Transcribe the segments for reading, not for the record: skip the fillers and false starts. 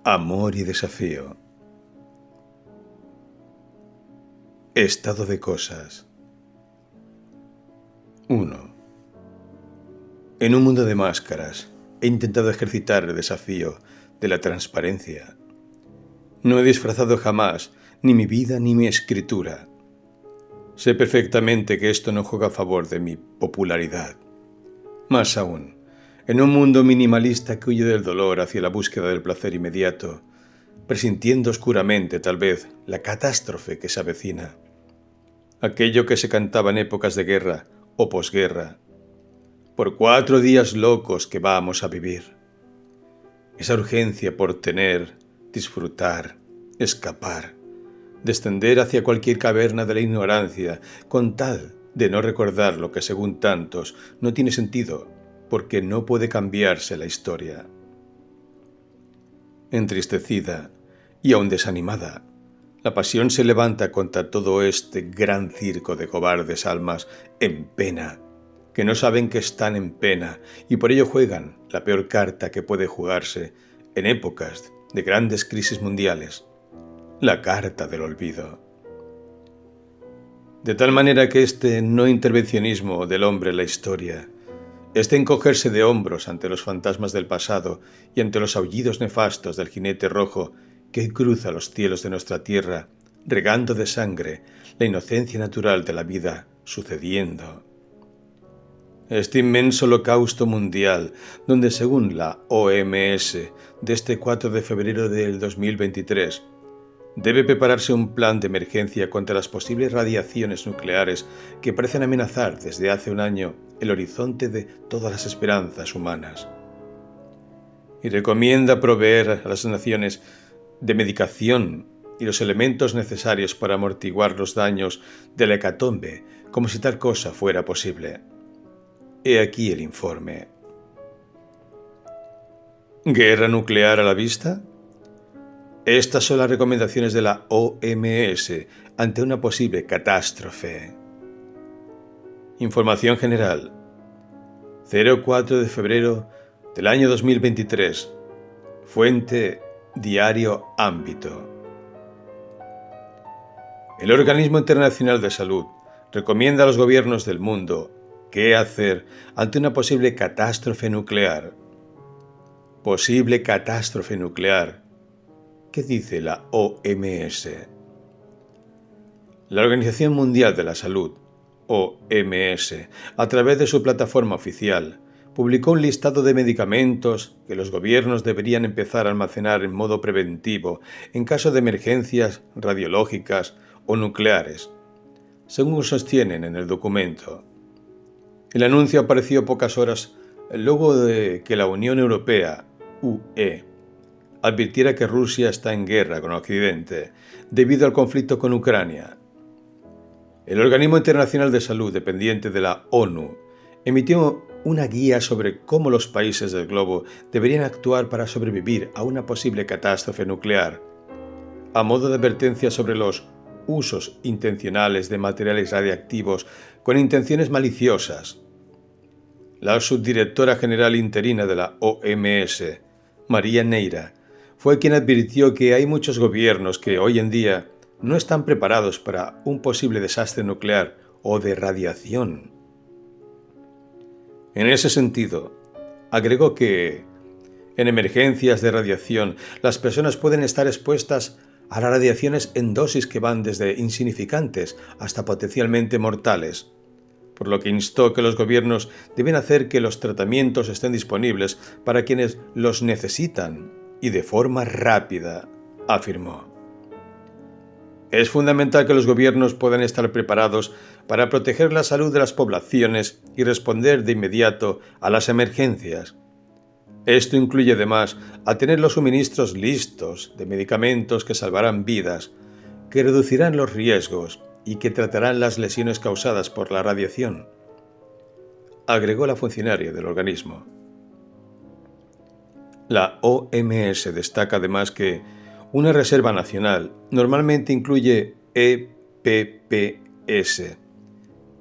Amor y desafío. Estado de cosas. 1. En un mundo de máscaras, he intentado ejercitar el desafío de la transparencia. No he disfrazado jamás ni mi vida ni mi escritura. Sé perfectamente que esto no juega a favor de mi popularidad. Más aún, en un mundo minimalista que huye del dolor hacia la búsqueda del placer inmediato, presintiendo oscuramente, tal vez, la catástrofe que se avecina. Aquello que se cantaba en épocas de guerra o posguerra. Por 4 días locos que vamos a vivir. Esa urgencia por tener, disfrutar, escapar, descender hacia cualquier caverna de la ignorancia, con tal de no recordar lo que según tantos no tiene sentido, porque no puede cambiarse la historia. Entristecida y aún desanimada, la pasión se levanta contra todo este gran circo de cobardes almas en pena, que no saben que están en pena y por ello juegan la peor carta que puede jugarse en épocas de grandes crisis mundiales, la carta del olvido. De tal manera que este no intervencionismo del hombre en la historia, este encogerse de hombros ante los fantasmas del pasado y ante los aullidos nefastos del jinete rojo que hoy cruza los cielos de nuestra tierra, regando de sangre la inocencia natural de la vida sucediendo. Este inmenso holocausto mundial, donde según la OMS, de este 4 de febrero del 2023, debe prepararse un plan de emergencia contra las posibles radiaciones nucleares que parecen amenazar desde hace un año el horizonte de todas las esperanzas humanas. Y recomienda proveer a las naciones de medicación y los elementos necesarios para amortiguar los daños de la hecatombe, como si tal cosa fuera posible. He aquí el informe. ¿Guerra nuclear a la vista? Estas son las recomendaciones de la OMS ante una posible catástrofe. Información general. 04 de febrero del año 2023. Fuente Diario Ámbito. El Organismo Internacional de Salud recomienda a los gobiernos del mundo qué hacer ante una posible catástrofe nuclear. Posible catástrofe nuclear. ¿Qué dice la OMS? La Organización Mundial de la Salud, OMS, a través de su plataforma oficial, publicó un listado de medicamentos que los gobiernos deberían empezar a almacenar en modo preventivo en caso de emergencias radiológicas o nucleares, según sostienen en el documento. El anuncio apareció pocas horas luego de que la Unión Europea, UE, advirtiera que Rusia está en guerra con Occidente debido al conflicto con Ucrania. El Organismo Internacional de Salud, dependiente de la ONU, emitió una guía sobre cómo los países del globo deberían actuar para sobrevivir a una posible catástrofe nuclear, a modo de advertencia sobre los usos intencionales de materiales radiactivos con intenciones maliciosas. La subdirectora general interina de la OMS, María Neira, fue quien advirtió que hay muchos gobiernos que hoy en día no están preparados para un posible desastre nuclear o de radiación. En ese sentido, agregó que en emergencias de radiación las personas pueden estar expuestas a las radiaciones en dosis que van desde insignificantes hasta potencialmente mortales, por lo que instó que los gobiernos deben hacer que los tratamientos estén disponibles para quienes los necesitan y de forma rápida, afirmó. Es fundamental que los gobiernos puedan estar preparados para proteger la salud de las poblaciones y responder de inmediato a las emergencias. Esto incluye además a tener los suministros listos de medicamentos que salvarán vidas, que reducirán los riesgos y que tratarán las lesiones causadas por la radiación, agregó la funcionaria del organismo. La OMS destaca además que una reserva nacional normalmente incluye EPPS,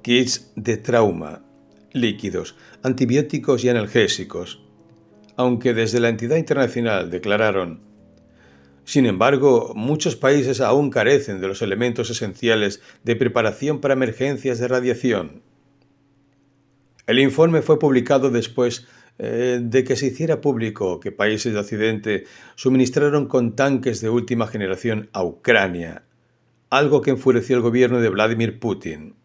kits de trauma, líquidos, antibióticos y analgésicos, aunque desde la entidad internacional declararon: Sin embargo, muchos países aún carecen de los elementos esenciales de preparación para emergencias de radiación. El informe fue publicado después de que se hiciera público que países de Occidente suministraron con tanques de última generación a Ucrania, algo que enfureció al gobierno de Vladimir Putin.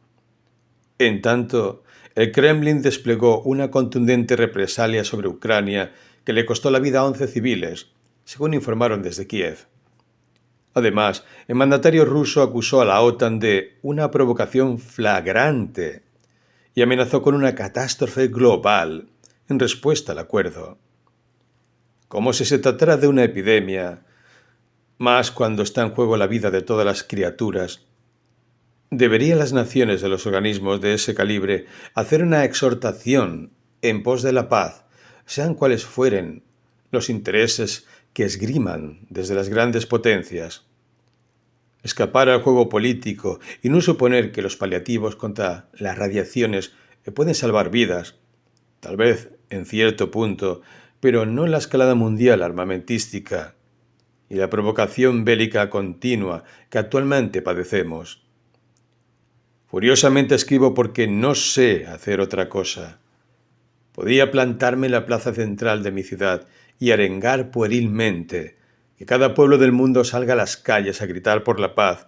En tanto, el Kremlin desplegó una contundente represalia sobre Ucrania que le costó la vida a 11 civiles, según informaron desde Kiev. Además, el mandatario ruso acusó a la OTAN de una provocación flagrante y amenazó con una catástrofe global en respuesta al acuerdo. Como si se tratara de una epidemia, más cuando está en juego la vida de todas las criaturas, ¿deberían las naciones de los organismos de ese calibre hacer una exhortación en pos de la paz, sean cuales fueren los intereses que esgriman desde las grandes potencias? Escapar al juego político y no suponer que los paliativos contra las radiaciones pueden salvar vidas, tal vez en cierto punto, pero no en la escalada mundial armamentística y la provocación bélica continua que actualmente padecemos. Furiosamente escribo porque no sé hacer otra cosa. Podría plantarme en la plaza central de mi ciudad y arengar puerilmente que cada pueblo del mundo salga a las calles a gritar por la paz,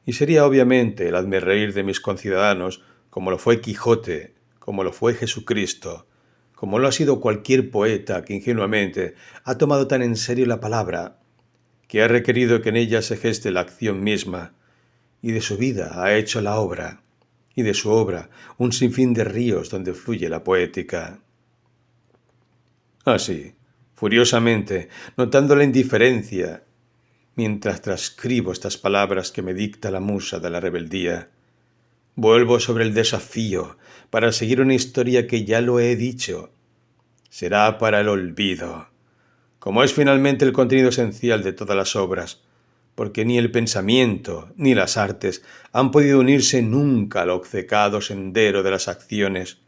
y sería obviamente el hazmerreír de mis conciudadanos, como lo fue Quijote, como lo fue Jesucristo, como lo ha sido cualquier poeta que ingenuamente ha tomado tan en serio la palabra, que ha requerido que en ella se geste la acción misma, y de su vida ha hecho la obra, y de su obra un sinfín de ríos donde fluye la poética. Así, furiosamente, notando la indiferencia, mientras transcribo estas palabras que me dicta la musa de la rebeldía, vuelvo sobre el desafío para seguir una historia que ya lo he dicho. Será para el olvido, como es finalmente el contenido esencial de todas las obras, porque ni el pensamiento ni las artes han podido unirse nunca al obcecado sendero de las acciones.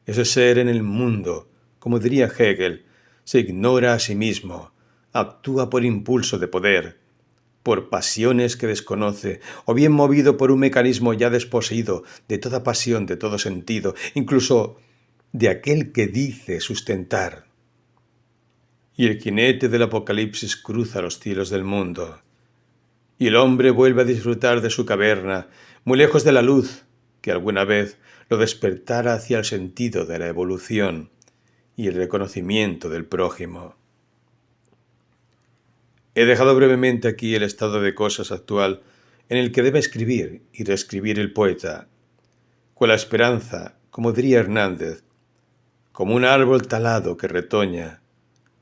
Ese ser en el mundo, como diría Hegel, se ignora a sí mismo, actúa por impulso de poder, por pasiones que desconoce, o bien movido por un mecanismo ya desposeído de toda pasión, de todo sentido, incluso de aquel que dice sustentar. Y el jinete del Apocalipsis cruza los cielos del mundo, y el hombre vuelve a disfrutar de su caverna, muy lejos de la luz que alguna vez lo despertara hacia el sentido de la evolución y el reconocimiento del prójimo. He dejado brevemente aquí el estado de cosas actual en el que debe escribir y reescribir el poeta, con la esperanza, como diría Hernández, como un árbol talado que retoña,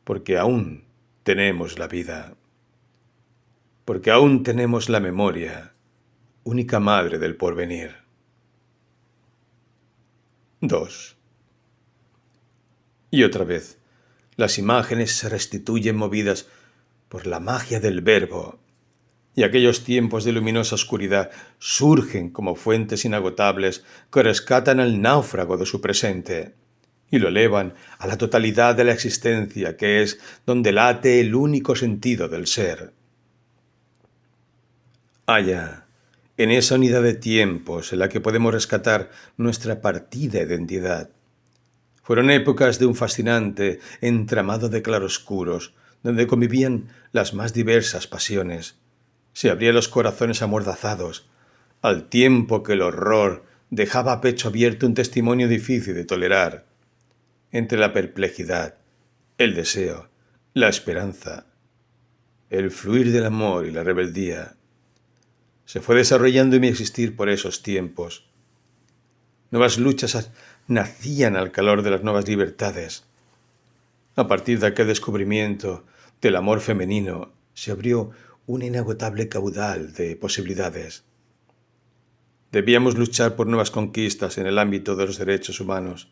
porque aún tenemos la vida, porque aún tenemos la memoria, única madre del porvenir. 2. Y otra vez, las imágenes se restituyen movidas por la magia del verbo, y aquellos tiempos de luminosa oscuridad surgen como fuentes inagotables que rescatan al náufrago de su presente y lo elevan a la totalidad de la existencia, que es donde late el único sentido del ser. Allá, en esa unidad de tiempos en la que podemos rescatar nuestra partida identidad. Fueron épocas de un fascinante entramado de claroscuros, donde convivían las más diversas pasiones. Se abrían los corazones amordazados, al tiempo que el horror dejaba a pecho abierto un testimonio difícil de tolerar, entre la perplejidad, el deseo, la esperanza, el fluir del amor y la rebeldía. Se fue desarrollando mi existir por esos tiempos. Nuevas luchas nacían al calor de las nuevas libertades. A partir de aquel descubrimiento del amor femenino se abrió un inagotable caudal de posibilidades. Debíamos luchar por nuevas conquistas en el ámbito de los derechos humanos.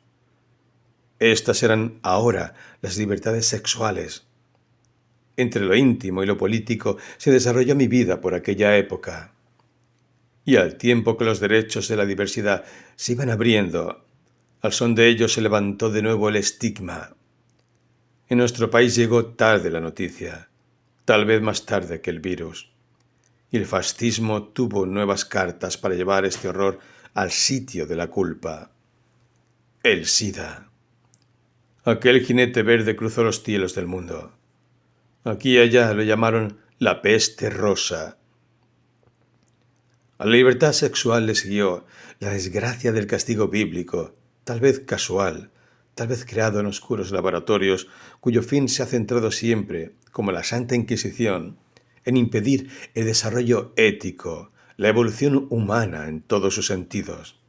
Estas eran ahora las libertades sexuales. Entre lo íntimo y lo político se desarrolló mi vida por aquella época. Y al tiempo que los derechos de la diversidad se iban abriendo, al son de ellos se levantó de nuevo el estigma. En nuestro país llegó tarde la noticia. tal vez más tarde que el virus. Y el fascismo tuvo nuevas cartas para llevar este horror al sitio de la culpa. El SIDA. Aquel jinete verde cruzó los cielos del mundo. Aquí y allá lo llamaron la peste rosa. A la libertad sexual le siguió la desgracia del castigo bíblico, tal vez casual, tal vez creado en oscuros laboratorios, cuyo fin se ha centrado siempre, como la Santa Inquisición, en impedir el desarrollo ético, la evolución humana en todos sus sentidos.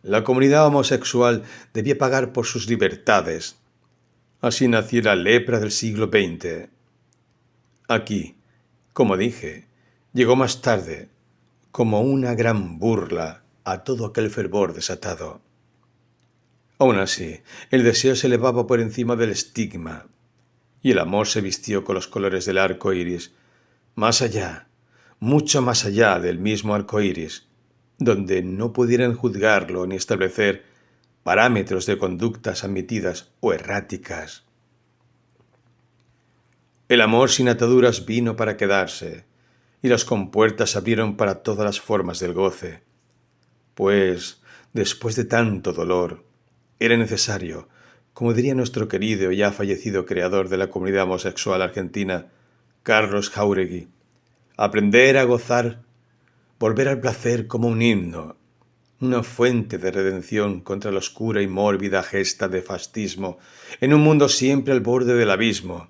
La comunidad homosexual debía pagar por sus libertades. Así nació la lepra del siglo XX. Aquí, como dije, llegó más tarde, como una gran burla a todo aquel fervor desatado. Aún así, el deseo se elevaba por encima del estigma, y el amor se vistió con los colores del arco iris, más allá, mucho más allá del mismo arco iris, donde no pudieran juzgarlo ni establecer parámetros de conductas admitidas o erráticas. El amor sin ataduras vino para quedarse, y las compuertas se abrieron para todas las formas del goce, pues, después de tanto dolor, era necesario, como diría nuestro querido y ya fallecido creador de la comunidad homosexual argentina, Carlos Jáuregui, aprender a gozar, volver al placer como un himno, una fuente de redención contra la oscura y mórbida gesta de fascismo en un mundo siempre al borde del abismo,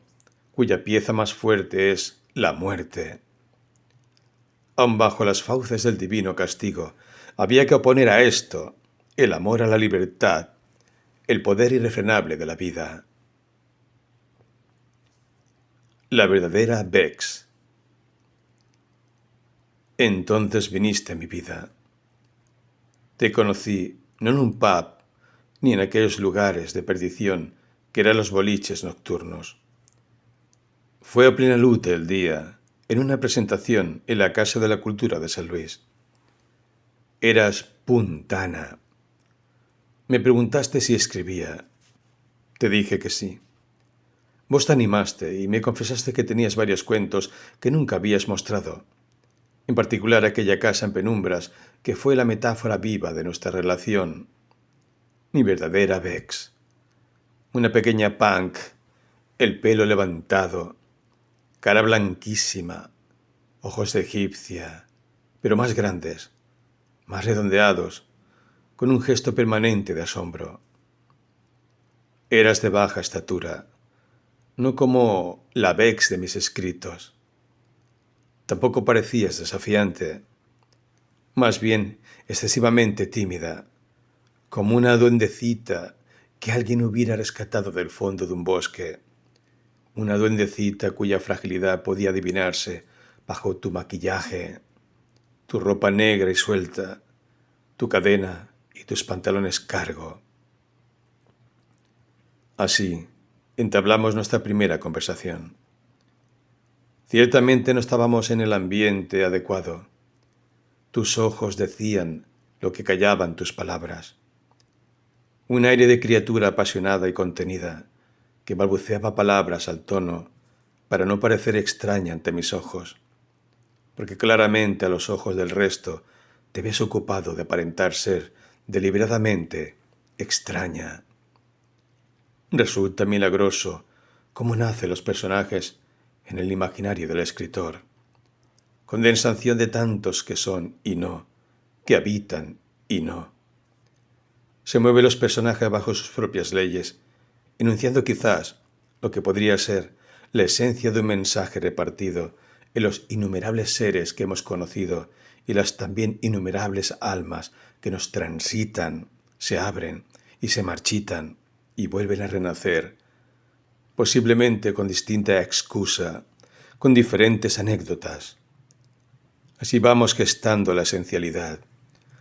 cuya pieza más fuerte es la muerte. Aun bajo las fauces del divino castigo, había que oponer a esto el amor a la libertad, el poder irrefrenable de la vida. La verdadera Bex. Entonces viniste a mi vida. Te conocí no en un pub, ni en aquellos lugares de perdición que eran los boliches nocturnos. Fue a plena luz del día, en una presentación en la Casa de la Cultura de San Luis. Eras puntana. Me preguntaste si escribía. Te dije que sí. Vos te animaste y me confesaste que tenías varios cuentos que nunca habías mostrado. En particular aquella casa en penumbras que fue la metáfora viva de nuestra relación. Mi verdadera Bex. Una pequeña punk, el pelo levantado, cara blanquísima, ojos de egipcia, pero más grandes, más redondeados, con un gesto permanente de asombro. Eras de baja estatura, no como la Bex de mis escritos. Tampoco parecías desafiante, más bien excesivamente tímida, como una duendecita que alguien hubiera rescatado del fondo de un bosque, una duendecita cuya fragilidad podía adivinarse bajo tu maquillaje, tu ropa negra y suelta, tu cadena y tus pantalones cargo. Así entablamos nuestra primera conversación. Ciertamente no estábamos en el ambiente adecuado. Tus ojos decían lo que callaban tus palabras. Un aire de criatura apasionada y contenida, que balbuceaba palabras al tono para no parecer extraña ante mis ojos, porque claramente a los ojos del resto te ves ocupado de aparentar ser deliberadamente extraña. Resulta milagroso cómo nacen los personajes en el imaginario del escritor, condensación de tantos que son y no, que habitan y no. Se mueven los personajes bajo sus propias leyes, enunciando quizás lo que podría ser la esencia de un mensaje repartido en los innumerables seres que hemos conocido y las también innumerables almas que nos transitan, se abren y se marchitan y vuelven a renacer, posiblemente con distinta excusa, con diferentes anécdotas. Así vamos gestando la esencialidad,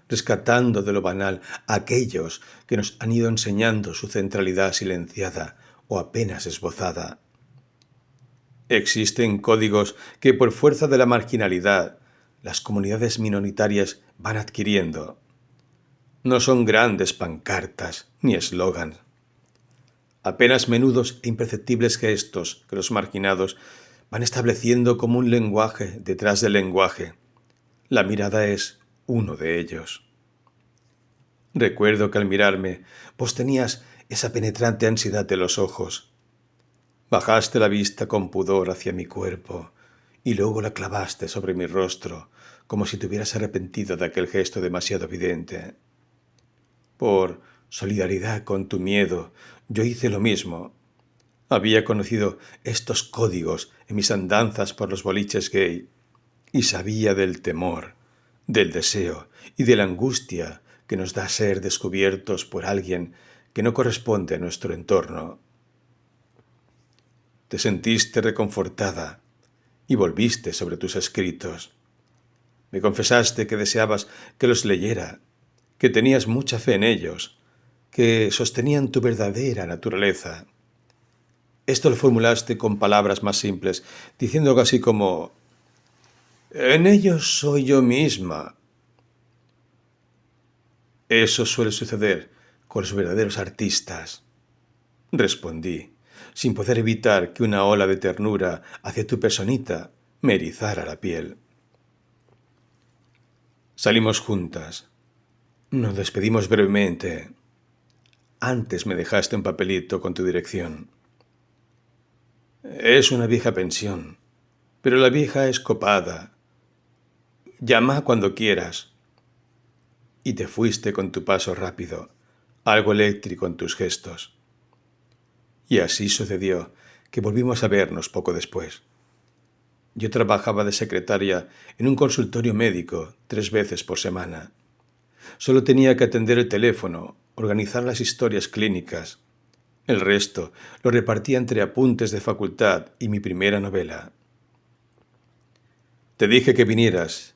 rescatando de lo banal a aquellos que nos han ido enseñando su centralidad silenciada o apenas esbozada. Existen códigos que por fuerza de la marginalidad las comunidades minoritarias van adquiriendo. No son grandes pancartas ni eslogans. Apenas menudos e imperceptibles gestos que los marginados van estableciendo como un lenguaje detrás del lenguaje. La mirada es uno de ellos. Recuerdo que al mirarme, vos tenías esa penetrante ansiedad de los ojos. Bajaste la vista con pudor hacia mi cuerpo y luego la clavaste sobre mi rostro, como si te hubieras arrepentido de aquel gesto demasiado evidente. Por solidaridad con tu miedo, yo hice lo mismo. Había conocido estos códigos en mis andanzas por los boliches gay y sabía del temor, del deseo y de la angustia que nos da ser descubiertos por alguien que no corresponde a nuestro entorno. Te sentiste reconfortada y volviste sobre tus escritos. Me confesaste que deseabas que los leyera, que tenías mucha fe en ellos, que sostenían tu verdadera naturaleza. Esto lo formulaste con palabras más simples, diciendo algo así como: «En ellos soy yo misma». Eso suele suceder con los verdaderos artistas, respondí, sin poder evitar que una ola de ternura hacia tu personita me erizara la piel. Salimos juntas. Nos despedimos brevemente. Antes me dejaste un papelito con tu dirección. Es una vieja pensión, pero la vieja es copada. Llama cuando quieras. Y te fuiste con tu paso rápido, algo eléctrico en tus gestos. Y así sucedió que volvimos a vernos poco después. Yo trabajaba de secretaria en un consultorio médico 3 veces por semana. Solo tenía que atender el teléfono, organizar las historias clínicas. El resto lo repartía entre apuntes de facultad y mi primera novela. Te dije que vinieras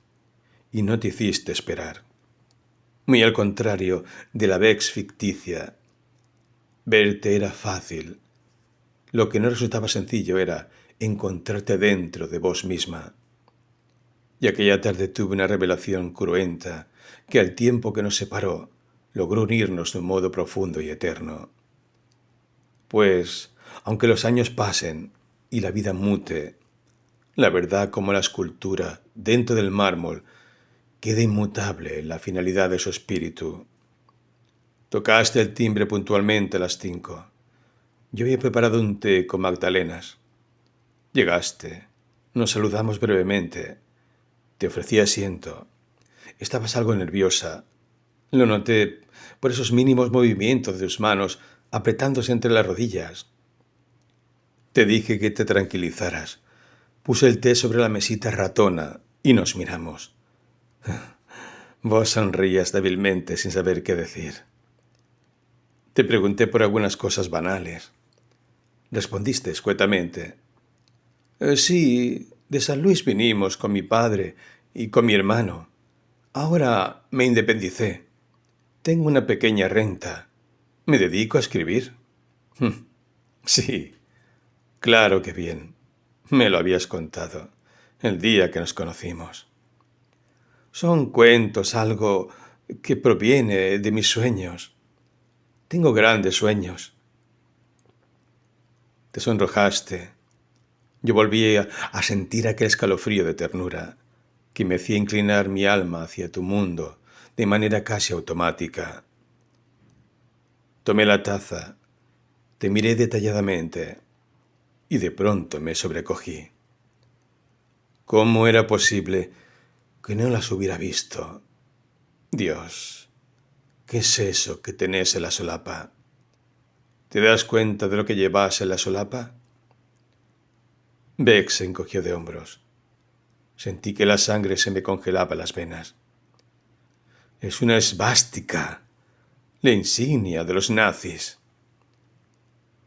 y no te hiciste esperar. Muy al contrario de la Bex ficticia. Verte era fácil. Lo que no resultaba sencillo era encontrarte dentro de vos misma. Y aquella tarde tuve una revelación cruenta que al tiempo que nos separó logró unirnos de un modo profundo y eterno. Pues, aunque los años pasen y la vida mute, la verdad como la escultura dentro del mármol queda inmutable en la finalidad de su espíritu. Tocaste el timbre puntualmente a las 5. Yo había preparado un té con magdalenas. Llegaste, nos saludamos brevemente. Te ofrecí asiento. Estabas algo nerviosa. Lo noté por esos mínimos movimientos de tus manos apretándose entre las rodillas. Te dije que te tranquilizaras. Puse el té sobre la mesita ratona y nos miramos. Vos sonrías débilmente sin saber qué decir. Te pregunté por algunas cosas banales. Respondiste escuetamente. Sí, de San Luis vinimos con mi padre y con mi hermano. Ahora me independicé. Tengo una pequeña renta. Me dedico a escribir. Sí, claro que bien. Me lo habías contado el día que nos conocimos. Son cuentos, algo que proviene de mis sueños. Tengo grandes sueños. Te sonrojaste. Yo volví a sentir aquel escalofrío de ternura que me hacía inclinar mi alma hacia tu mundo de manera casi automática. Tomé la taza, te miré detalladamente y de pronto me sobrecogí. ¿Cómo era posible que no las hubiera visto? Dios, ¿qué es eso que tenés en la solapa? ¿Te das cuenta de lo que llevas en la solapa? Beck se encogió de hombros. Sentí que la sangre se me congelaba en las venas. Es una esvástica, la insignia de los nazis.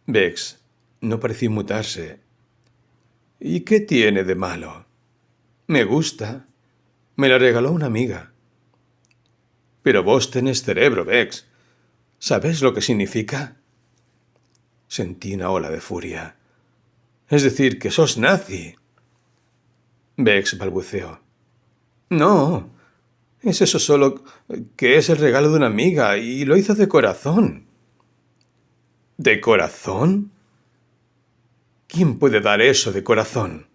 Bex no pareció inmutarse. ¿Y qué tiene de malo? Me gusta. Me la regaló una amiga. Pero vos tenés cerebro, Bex. ¿Sabés lo que significa? Sentí una ola de furia. Es decir, que sos nazi. Bex balbuceó. No, es eso solo que es el regalo de una amiga y lo hizo de corazón. ¿De corazón? ¿Quién puede dar eso de corazón?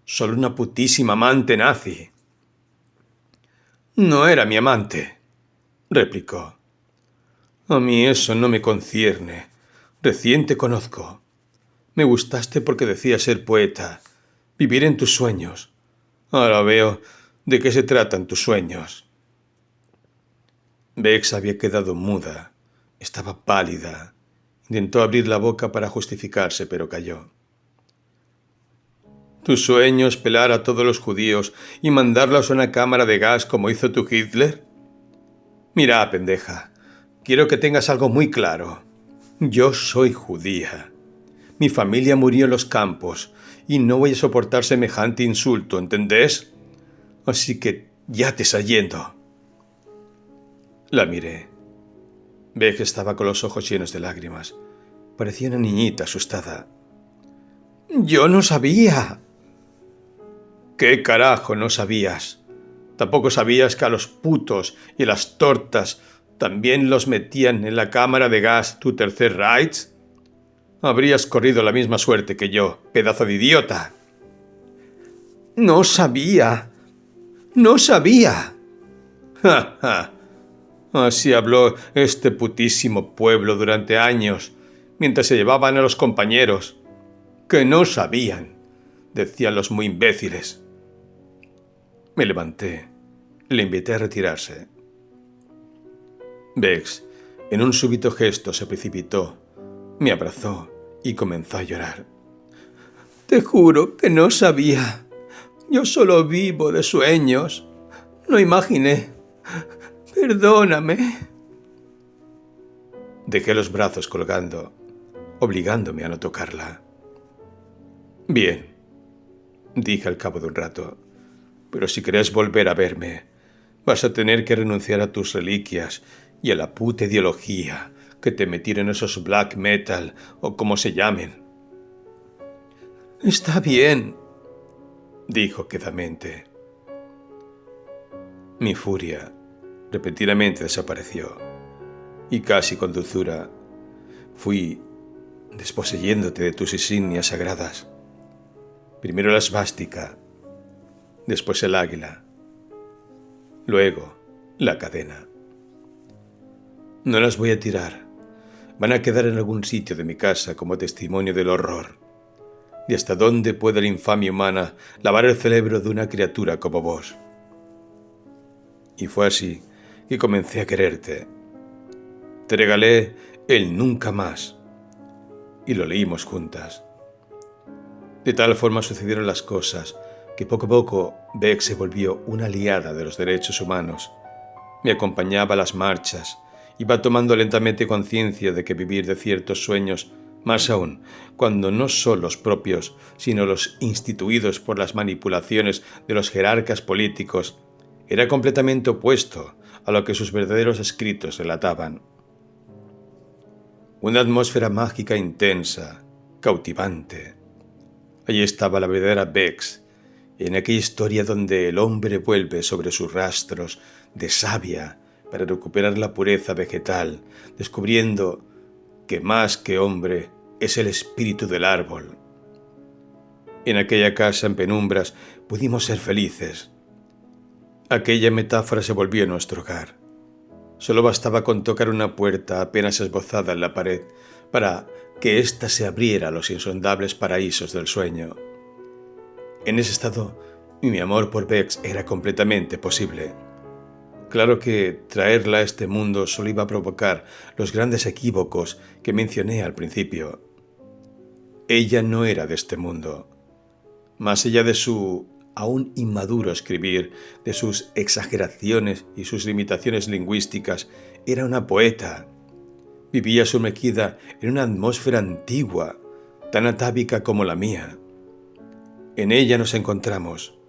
Solo una putísima amante nazi. No era mi amante, replicó. A mí eso no me concierne. Recién te conozco. Me gustaste porque decías ser poeta, vivir en tus sueños. Ahora veo de qué se tratan tus sueños. Bex había quedado muda. Estaba pálida. Intentó abrir la boca para justificarse, pero calló. ¿Tu sueño es pelar a todos los judíos y mandarlos a una cámara de gas como hizo tu Hitler? Mira, pendeja, quiero que tengas algo muy claro. Yo soy judía. Mi familia murió en los campos y no voy a soportar semejante insulto, ¿entendés? Así que ya te está yendo. La miré. Beck estaba con los ojos llenos de lágrimas. Parecía una niñita asustada. ¡Yo no sabía! ¿Qué carajo no sabías? ¿Tampoco sabías que a los putos y a las tortas también los metían en la cámara de gas tu tercer Reich? Habrías corrido la misma suerte que yo, pedazo de idiota. No sabía. No sabía. ¡Ja, ja! Así habló este putísimo pueblo durante años, mientras se llevaban a los compañeros. Que no sabían, decían los muy imbéciles. Me levanté. Le invité a retirarse. Bex, en un súbito gesto, se precipitó, me abrazó y comenzó a llorar. Te juro que no sabía. Yo solo vivo de sueños. No imaginé. Perdóname. Dejé los brazos colgando, obligándome a no tocarla. Bien, dije al cabo de un rato, pero si querés volver a verme, vas a tener que renunciar a tus reliquias y a la puta ideología que te metieron esos black metal o como se llamen. Está bien, dijo quedamente. Mi furia repentinamente desapareció y casi con dulzura fui desposeyéndote de tus insignias sagradas. Primero la svástica, después el águila, luego la cadena. No las voy a tirar, van a quedar en algún sitio de mi casa como testimonio del horror, de hasta dónde puede la infamia humana lavar el cerebro de una criatura como vos. Y fue así que comencé a quererte. Te regalé el Nunca Más y lo leímos juntas. De tal forma sucedieron las cosas que poco a poco Beck se volvió una aliada de los derechos humanos. Me acompañaba a las marchas, iba tomando lentamente conciencia de que vivir de ciertos sueños, más aún cuando no son los propios, sino los instituidos por las manipulaciones de los jerarcas políticos, era completamente opuesto a lo que sus verdaderos escritos relataban. Una atmósfera mágica intensa, cautivante. Allí estaba la verdadera Bex, en aquella historia donde el hombre vuelve sobre sus rastros de savia para recuperar la pureza vegetal, descubriendo que más que hombre es el espíritu del árbol. En aquella casa en penumbras pudimos ser felices. Aquella metáfora se volvió nuestro hogar. Solo bastaba con tocar una puerta apenas esbozada en la pared para que ésta se abriera a los insondables paraísos del sueño. En ese estado, mi amor por Bex era completamente posible. Claro que traerla a este mundo solo iba a provocar los grandes equívocos que mencioné al principio. Ella no era de este mundo. Más allá de su aún inmaduro escribir, de sus exageraciones y sus limitaciones lingüísticas, era una poeta. Vivía sumergida en una atmósfera antigua, tan atávica como la mía. En ella nos encontramos.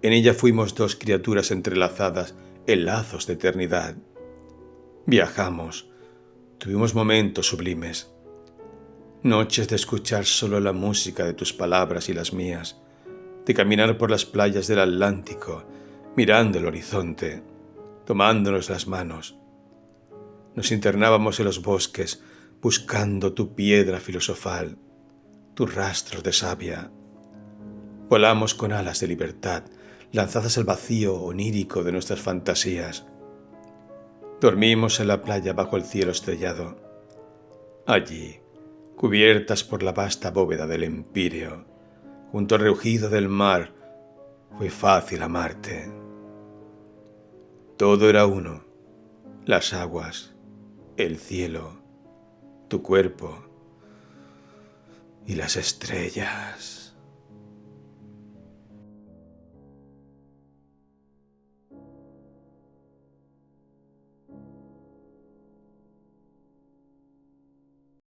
En ella fuimos dos criaturas entrelazadas en lazos de eternidad. Viajamos. Tuvimos momentos sublimes. Noches de escuchar solo la música de tus palabras y las mías, de caminar por las playas del Atlántico, mirando el horizonte, tomándonos las manos. Nos internábamos en los bosques, buscando tu piedra filosofal, tus rastros de savia. Volamos con alas de libertad, lanzadas al vacío onírico de nuestras fantasías. Dormimos en la playa bajo el cielo estrellado. Allí, cubiertas por la vasta bóveda del empíreo, junto al rugido del mar, fue fácil amarte. Todo era uno, las aguas, el cielo, tu cuerpo y las estrellas.